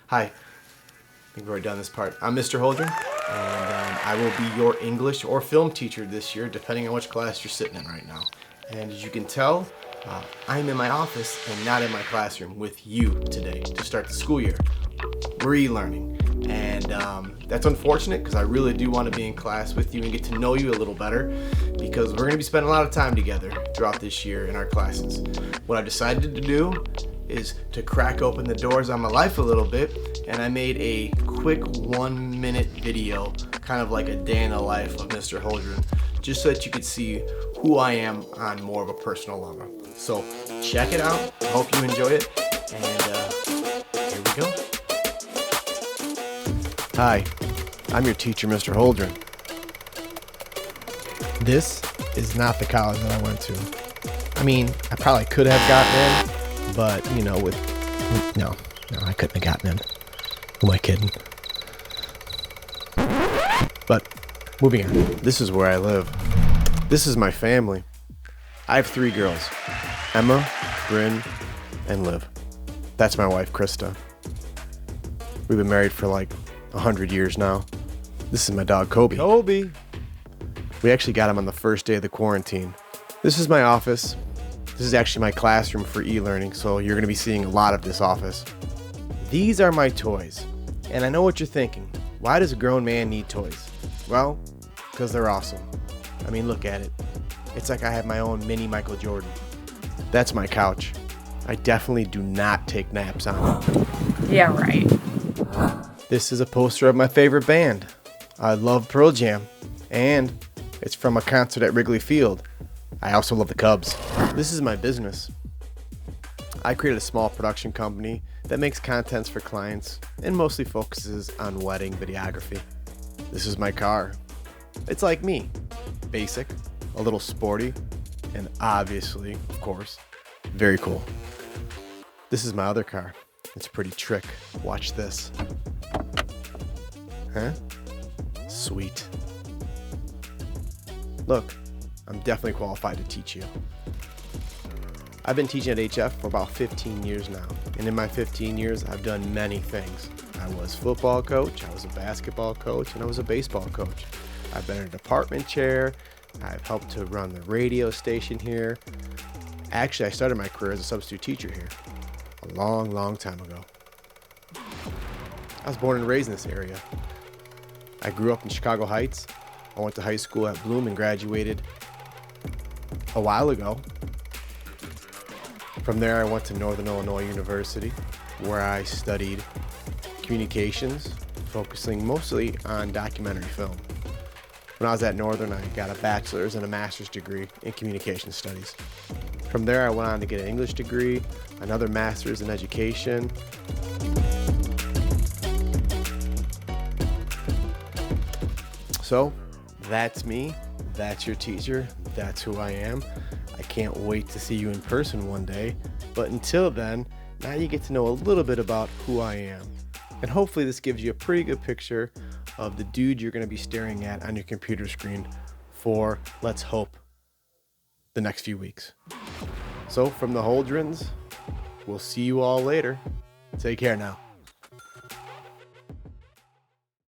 Hi, I think we've already done this part. I'm Mr. Holdren, and I will be your English or film teacher this year, depending on which class you're sitting in right now. And as you can tell, I'm in my office and not in my classroom with you today to start the school year. We're e-learning, and that's unfortunate because I really do want to be in class with you and get to know you a little better, because we're going to be spending a lot of time together throughout this year in our classes. What I've decided to do is to crack open the doors on my life a little bit, and I made a quick 1-minute video, kind of like a day in the life of Mr. Holdren, just so that you could see who I am on more of a personal level. So check it out. I hope you enjoy it, and here we go. Hi, I'm your teacher, Mr. Holdren. This is not the college that I went to. I mean, I probably could have gotten in, but, you know, no, I couldn't have gotten in. Who am I kidding? But, moving on. This is where I live. This is my family. I have 3 girls. Emma, Bryn, and Liv. That's my wife, Krista. We've been married for like 100 years now. This is my dog, Kobe. Kobe! We actually got him on the first day of the quarantine. This is my office. This is actually my classroom for e-learning, so you're going to be seeing a lot of this office. These are my toys. And I know what you're thinking. Why does a grown man need toys? Well, because they're awesome. I mean, look at it. It's like I have my own mini Michael Jordan. That's my couch. I definitely do not take naps on it. Yeah, right. This is a poster of my favorite band. I love Pearl Jam. And it's from a concert at Wrigley Field. I also love the Cubs. This is my business. I created a small production company that makes contents for clients and mostly focuses on wedding videography. This is my car. It's like me. Basic, a little sporty, and obviously, of course, very cool. This is my other car. It's a pretty trick. Watch this. Huh? Sweet. Look, I'm definitely qualified to teach you. I've been teaching at HF for about 15 years now, and in my 15 years, I've done many things. I was football coach, I was a basketball coach, and I was a baseball coach. I've been a department chair, I've helped to run the radio station here. Actually, I started my career as a substitute teacher here a long, long time ago. I was born and raised in this area. I grew up in Chicago Heights. I went to high school at Bloom and graduated a while ago. From there, I went to Northern Illinois University, where I studied communications, focusing mostly on documentary film. When I was at Northern, I got a bachelor's and a master's degree in communication studies. From there, I went on to get an English degree, another master's in education. So, that's me. That's your teacher. That's who I am. I can't wait to see you in person one day. But until then, now you get to know a little bit about who I am. And hopefully this gives you a pretty good picture of the dude you're going to be staring at on your computer screen for, let's hope, the next few weeks. So from the Holdrens, we'll see you all later. Take care now.